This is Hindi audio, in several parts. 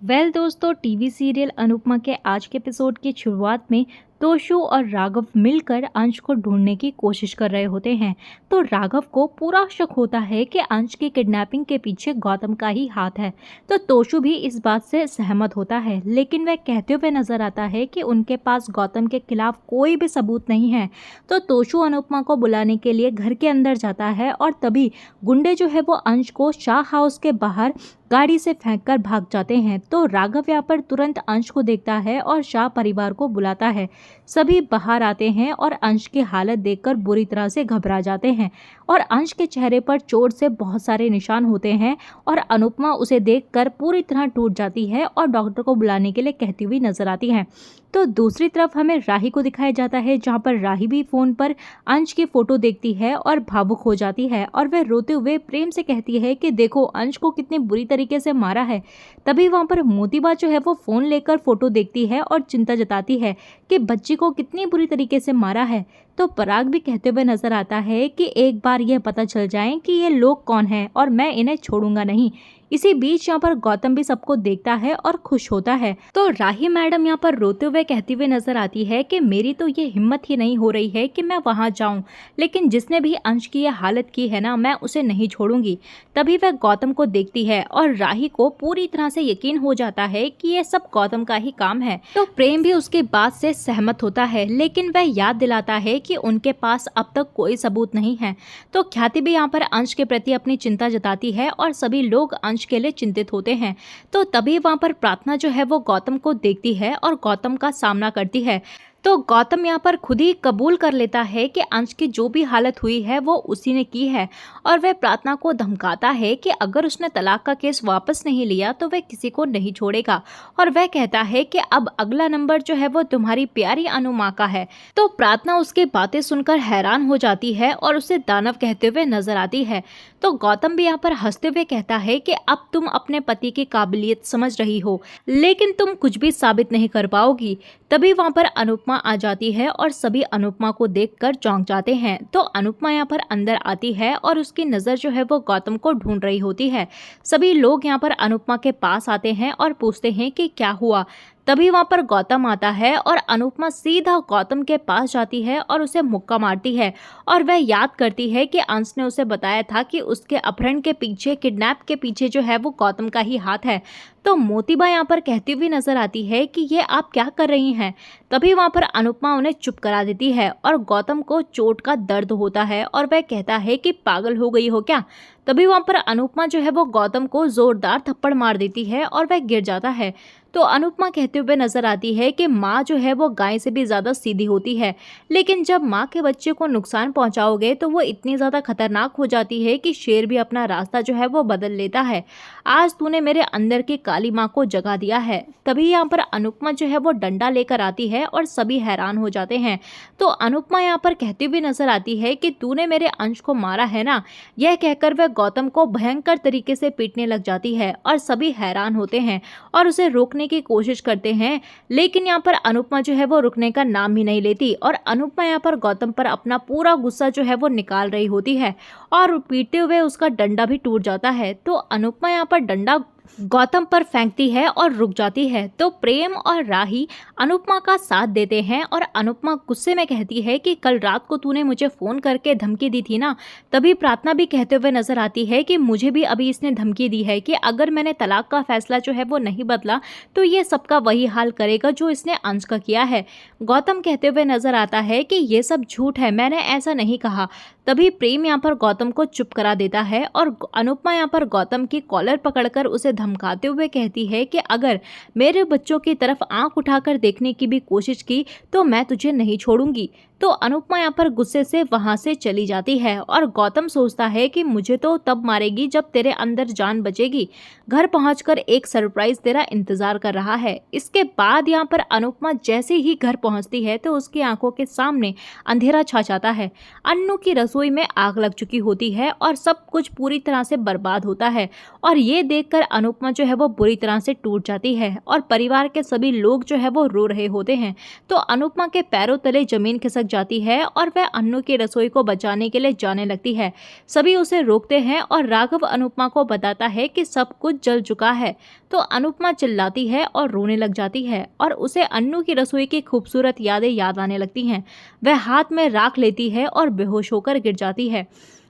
दोस्तों, टीवी सीरियल अनुपमा के आज के एपिसोड की शुरुआत में तोशु और राघव मिलकर अंश को ढूंढने की कोशिश कर रहे होते हैं। तो राघव को पूरा शक होता है कि अंश की किडनैपिंग के पीछे गौतम का ही हाथ है। तो तोशु भी इस बात से सहमत होता है, लेकिन वह कहते हुए नजर आता है कि उनके पास गौतम के खिलाफ कोई भी सबूत नहीं है। तो तोशु अनुपमा को बुलाने के लिए घर के अंदर जाता है और तभी गुंडे जो है वो अंश को शाह हाउस के बाहर गाड़ी से फेंककर भाग जाते हैं। तो राघव यहाँ पर तुरंत अंश को देखता है और शाह परिवार को बुलाता है। सभी बाहर आते हैं और अंश की हालत देखकर बुरी तरह से घबरा जाते हैं और अंश के चेहरे पर चोट से बहुत सारे निशान होते हैं और अनुपमा उसे देखकर पूरी तरह टूट जाती है और डॉक्टर को बुलाने के लिए कहती हुई नजर आती है। तो दूसरी तरफ हमें राही को दिखाया जाता है, जहाँ पर राही भी फोन पर अंश की फोटो देखती है और भावुक हो जाती है और वह रोते हुए प्रेम से कहती है कि देखो अंश को कितनी बुरी तरीके से मारा है। तभी वहाँ पर मोतीबा जो है वो फोन लेकर फोटो देखती है और चिंता जताती है कि बच्ची को कितनी बुरी तरीके से मारा है। तो पराग भी कहते हुए नजर आता है कि एक बार यह पता चल जाए कि ये लोग कौन हैं और मैं इन्हें छोड़ूंगा नहीं। इसी बीच यहाँ पर गौतम भी सबको देखता है और खुश होता है। तो राही मैडम यहाँ पर रोते हुए कहती हुई नजर आती है कि मेरी तो ये हिम्मत ही नहीं हो रही है कि मैं वहां जाऊं, लेकिन जिसने भी अंश की यह हालत की है ना, मैं उसे नहीं छोड़ूंगी। तभी वह गौतम को देखती है और राही को पूरी तरह से यकीन हो जाता है कि यह सब गौतम का ही काम है। तो प्रेम भी उसकी बात से सहमत होता है, लेकिन वह याद दिलाता है कि उनके पास अब तक कोई सबूत नहीं है। तो ख्याति भी यहाँ पर अंश के प्रति अपनी चिंता जताती है और सभी लोग अंश के लिए चिंतित होते हैं। तो तभी वहां पर प्रार्थना जो है वो गौतम को देखती है और गौतम का सामना करती है। तो गौतम यहाँ पर खुद ही कबूल कर लेता है कि अंश की जो भी हालत हुई है वो उसी ने की है और वह प्रार्थना को धमकाता है कि अगर उसने तलाक का केस वापस नहीं लिया तो वह किसी को नहीं छोड़ेगा और वह कहता है कि अब अगला नंबर जो है वो तुम्हारी प्यारी अनुमा का है। तो प्रार्थना उसकी बातें सुनकर हैरान हो जाती है और उसे दानव कहते हुए नजर आती है। तो गौतम भी यहाँ पर हंसते हुए कहता है कि अब तुम अपने पति की काबिलियत समझ रही हो, लेकिन तुम कुछ भी साबित नहीं कर पाओगी। तभी वहां पर अनुपमा आ जाती है और सभी अनुपमा को देखकर चौंक जाते हैं। तो अनुपमा यहाँ पर अंदर आती है और उसकी नजर जो है वो गौतम को ढूंढ रही होती है। सभी लोग यहाँ पर अनुपमा के पास आते हैं और पूछते हैं कि क्या हुआ। तभी वहां पर गौतम आता है और अनुपमा सीधा गौतम के पास जाती है और उसे मुक्का मारती है और वह याद करती है कि अंश ने उसे बताया था कि उसके अपहरण के पीछे, किडनैप के पीछे जो है वो गौतम का ही हाथ है। तो मोतीबा यहाँ पर कहती हुई नजर आती है कि ये आप क्या कर रही हैं। तभी वहां पर अनुपमा उन्हें चुप करा देती है और गौतम को चोट का दर्द होता है और वह कहता है कि पागल हो गई हो क्या। तभी वहां पर अनुपमा जो है वो गौतम को जोरदार थप्पड़ मार देती है और वह गिर जाता है। तो अनुपमा कहते हुए नजर आती है कि माँ जो है वो गाय से भी ज्यादा सीधी होती है, लेकिन जब माँ के बच्चे को नुकसान पहुंचाओगे तो वो इतनी ज्यादा खतरनाक हो जाती है कि शेर भी अपना रास्ता जो है वो बदल लेता है। आज तूने मेरे अंदर की काली माँ को जगा दिया है। तभी यहाँ पर अनुपमा जो है वो डंडा लेकर आती है और सभी हैरान हो जाते हैं। तो अनुपमा यहाँ पर कहती हुई नजर आती है कि तूने मेरे अंश को मारा है ना। यह कहकर वह गौतम को भयंकर तरीके से पीटने लग जाती है और सभी हैरान होते हैं और उसे रोकने की कोशिश करते हैं, लेकिन यहाँ पर अनुपमा जो है वो रुकने का नाम ही नहीं लेती और अनुपमा यहाँ पर गौतम पर अपना पूरा गुस्सा जो है वो निकाल रही होती है और पीटते हुए उसका डंडा भी टूट जाता है। तो अनुपमा यहाँ पर डंडा गौतम पर फेंकती है और रुक जाती है। तो प्रेम और राही अनुपमा का साथ देते हैं और अनुपमा गुस्से में कहती है कि कल रात को तूने मुझे फोन करके धमकी दी थी ना। तभी प्रार्थना भी कहते हुए नजर आती है कि मुझे भी अभी इसने धमकी दी है कि अगर मैंने तलाक का फैसला जो है वो नहीं बदला तो ये सबका वही हाल करेगा जो इसने अंश का किया है। गौतम कहते हुए नजर आता है कि ये सब झूठ है, मैंने ऐसा नहीं कहा। तभी प्रेम यहाँ पर गौतम को चुप करा देता है और अनुपमा यहाँ पर गौतम की कॉलर पकड़कर उसे धमकाते हुए कहती है कि अगर मेरे बच्चों की तरफ आंख उठाकर देखने की भी कोशिश की तो मैं तुझे नहीं छोड़ूंगी। तो अनुपमा यहाँ पर गुस्से से वहां से चली जाती है और गौतम सोचता है कि मुझे तो तब मारेगी जब तेरे अंदर जान बचेगी। घर पहुंचकर एक सरप्राइज तेरा इंतजार कर रहा है। इसके बाद यहाँ पर अनुपमा जैसे ही घर पहुंचती है तो उसकी आंखों के सामने अंधेरा छा जाता है। अन्नू की रसोई में आग लग चुकी होती है और सब कुछ पूरी तरह से बर्बाद होता है और ये देखकर अनुपमा जो है वो बुरी तरह से टूट जाती है और परिवार के सभी लोग जो है वो रो रहे होते हैं। तो अनुपमा के पैरों तले जमीन खिसक जाती है और वह अन्नू की रसोई को बचाने के लिए जाने लगती है। सभी उसे रोकते हैं और राघव अनुपमा को बताता है कि सब कुछ जल चुका है। तो अनुपमा चिल्लाती है और रोने लग जाती है और उसे अन्नू की रसोई की खूबसूरत यादें याद आने लगती हैं। वह हाथ में राख लेती है और बेहोश होकर गिर जाती है।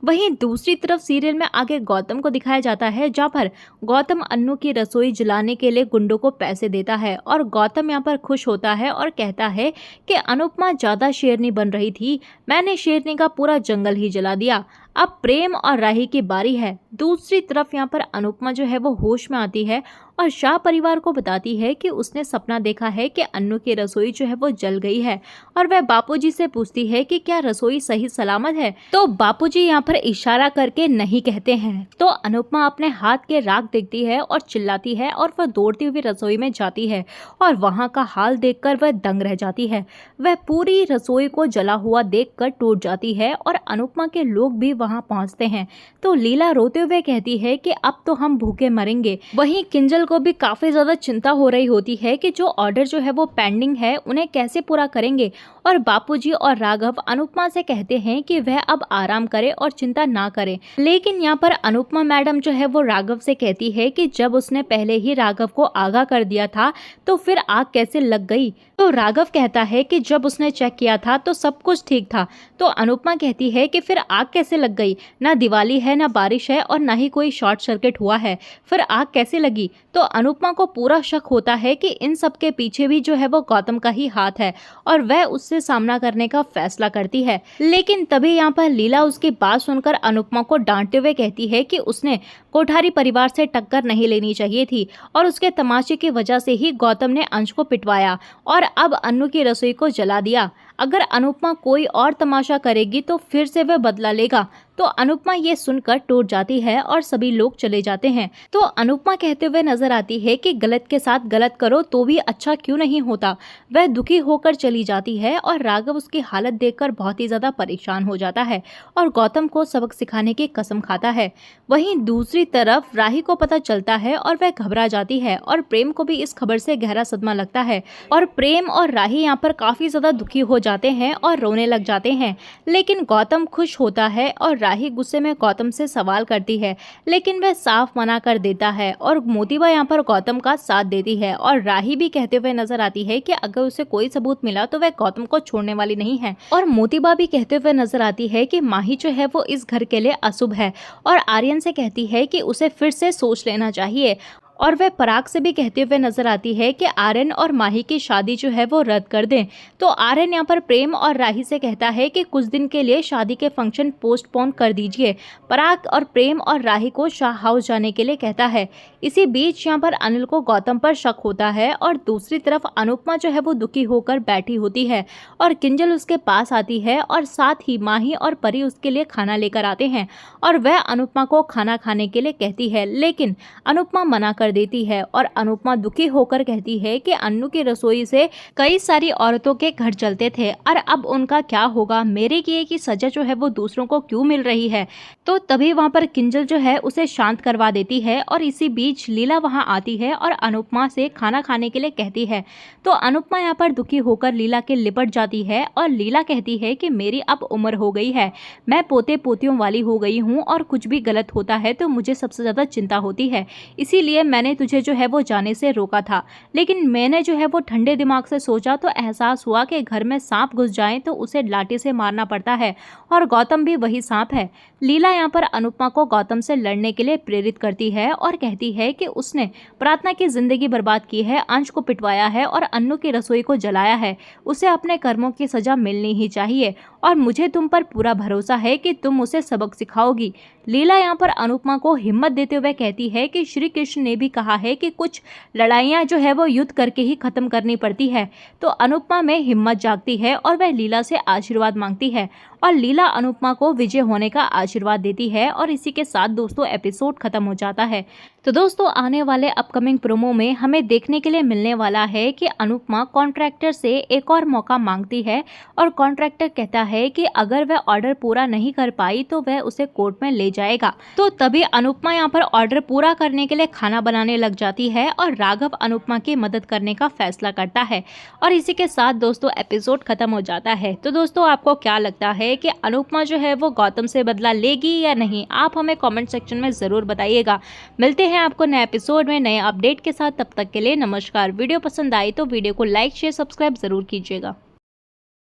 वहीं दूसरी तरफ सीरियल में आगे गौतम को दिखाया जाता है, जहाँ पर गौतम अन्नू की रसोई जलाने के लिए गुंडों को पैसे देता है और गौतम यहाँ पर खुश होता है और कहता है कि अनुपमा ज्यादा शेरनी बन रही थी, मैंने शेरनी का पूरा जंगल ही जला दिया। अब प्रेम और राही की बारी है। दूसरी तरफ यहाँ पर अनुपमा जो है वो होश में आती है और शाह परिवार को बताती है कि उसने सपना देखा है कि अन्नू की रसोई जो है वो जल गई है और वह बापूजी से पूछती है कि क्या रसोई सही सलामत है। तो बापूजी यहाँ पर इशारा करके नहीं कहते हैं। तो अनुपमा अपने हाथ के राख देखती है और चिल्लाती है और वह दौड़ती हुई रसोई में जाती है और वहाँ का हाल देखकर वह दंग रह जाती है। वह पूरी रसोई को जला हुआ देखकर टूट जाती है और अनुपमा के लोग भी वहाँ पहुँचते हैं। तो लीला रोते हुए कहती है कि अब तो हम भूखे मरेंगे। वहीं किंजल को भी काफी ज्यादा चिंता हो रही होती है कि जो ऑर्डर जो है वो पेंडिंग है उन्हें कैसे पूरा करेंगे। और बापूजी और राघव अनुपमा से कहते हैं कि वह अब आराम करे और चिंता ना करे। लेकिन यहाँ पर अनुपमा मैडम जो है वो राघव से कहती है कि जब उसने पहले ही राघव को आगाह कर दिया था तो फिर आग कैसे लग गई। तो राघव कहता है कि जब उसने चेक किया था तो सब कुछ ठीक था। तो अनुपमा कहती है कि फिर आग कैसे लग गई, ना दिवाली है ना बारिश है और ना ही कोई शॉर्ट सर्किट हुआ है, फिर आग कैसे लगी। तो अनुपमा को पूरा शक होता है कि इन सब के पीछे भी जो है वो गौतम का ही हाथ है और वह उससे सामना करने का फैसला करती है। लेकिन तभी यहाँ पर लीला उसकी बात सुनकर अनुपमा को डांटते हुए कहती है कि उसने कोठारी परिवार से टक्कर नहीं लेनी चाहिए थी और उसके तमाशे की वजह से ही गौतम ने अंश को पिटवाया और अब अन्नू की रसोई को जला दिया। अगर अनुपमा कोई और तमाशा करेगी तो फिर से वह बदला लेगा। तो अनुपमा ये सुनकर टूट जाती है और सभी लोग चले जाते हैं। तो अनुपमा कहते हुए नजर आती है कि गलत के साथ गलत करो तो भी अच्छा क्यों नहीं होता। वह दुखी होकर चली जाती है और राघव उसकी हालत देखकर बहुत ही ज्यादा परेशान हो जाता है और गौतम को सबक सिखाने की कसम खाता है। वहीं दूसरी तरफ राही को पता चलता है और वह घबरा जाती है और प्रेम को भी इस खबर से गहरा सदमा लगता है और प्रेम और राही यहाँ पर काफी ज्यादा दुखी हो जाते हैं और रोने लग जाते हैं। लेकिन गौतम खुश होता है और राही गुस्से में गौतम से सवाल करती है, लेकिन वह साफ मना कर देता है और मोतीबा यहाँ पर गौतम का साथ देती है और राही भी कहते हुए नजर आती है कि अगर उसे कोई सबूत मिला तो वह गौतम को छोड़ने वाली नहीं है। और मोतीबा भी कहते हुए नजर आती है कि माही जो है वो इस घर के लिए अशुभ है और आर्यन से कहती है कि उसे फिर से सोच लेना चाहिए। और वह पराग से भी कहते हुए नजर आती है कि आर्यन और माही की शादी जो है वो रद्द कर दें। तो आर्यन यहाँ पर प्रेम और राही से कहता है कि कुछ दिन के लिए शादी के फंक्शन पोस्टपोन कर दीजिए। पराग और प्रेम और राही को शाह हाउस जाने के लिए कहता है। इसी बीच यहाँ पर अनिल को गौतम पर शक होता है और दूसरी तरफ अनुपमा जो है वो दुखी होकर बैठी होती है और किंजल उसके पास आती है और साथ ही माही और परी उसके लिए खाना लेकर आते हैं और वह अनुपमा को खाना खाने के लिए कहती है, लेकिन अनुपमा मना कर देती है और अनुपमा दुखी होकर कहती है कि अन्नू की रसोई से कई सारी औरतों के घर चलते थे और अब उनका क्या होगा, मेरे किए की सजा जो है वो दूसरों को क्यों मिल रही है। तो तभी वहां पर किंजल जो है उसे शांत करवा देती है और इसी बीच लीला वहां आती है और अनुपमा से खाना खाने के लिए कहती है। तो अनुपमा यहाँ पर दुखी होकर लीला के लिपट जाती है और लीला कहती है कि मेरी अब उम्र हो गई है, मैं पोते पोतियों वाली हो गई हूँ और कुछ भी गलत होता है तो मुझे सबसे ज्यादा चिंता होती है, इसीलिए मैंने तुझे जो है वो जाने से रोका था। लेकिन मैंने जो है वो ठंडे दिमाग से सोचा तो एहसास हुआ कि घर में सांप घुस जाए तो उसे लाठी से मारना पड़ता है और गौतम भी वही सांप है। लीला यहाँ पर अनुपमा को गौतम से लड़ने के लिए प्रेरित करती है और कहती है कि उसने प्रार्थना की जिंदगी बर्बाद की है, अंश को पिटवाया है और अन्नू की रसोई को जलाया है, उसे अपने कर्मों की सजा मिलनी ही चाहिए और मुझे तुम पर पूरा भरोसा है कि तुम उसे सबक सिखाओगी। लीला यहाँ पर अनुपमा को हिम्मत देते हुए कहती है कि श्री कृष्ण ने भी कहा है कि कुछ लड़ाइयाँ जो है वो युद्ध करके ही खत्म करनी पड़ती है। तो अनुपमा में हिम्मत जागती है और वह लीला से आशीर्वाद मांगती है और लीला अनुपमा को विजय होने का आशीर्वाद देती है और इसी के साथ दोस्तों एपिसोड खत्म हो जाता है। तो दोस्तों आने वाले अपकमिंग प्रोमो में हमें देखने के लिए मिलने वाला है कि अनुपमा कॉन्ट्रैक्टर से एक और मौका मांगती है और कॉन्ट्रैक्टर कहता है कि अगर वह ऑर्डर पूरा नहीं कर पाई तो वह उसे कोर्ट में ले जाएगा। तो तभी अनुपमा यहाँ पर ऑर्डर पूरा करने के लिए खाना बनाने लग जाती है और राघव अनुपमा की मदद करने का फैसला करता है और इसी के साथ दोस्तों एपिसोड खत्म हो जाता है। तो दोस्तों आपको क्या लगता है कि अनुपमा जो है वो गौतम से बदला लेगी या नहीं, आप हमें कॉमेंट सेक्शन में जरूर बताइएगा। मिलते हैं आपको नए एपिसोड में नए अपडेट के साथ, तब तक के लिए नमस्कार। वीडियो पसंद आई तो वीडियो को लाइक शेयर सब्सक्राइब जरूर कीजिएगा।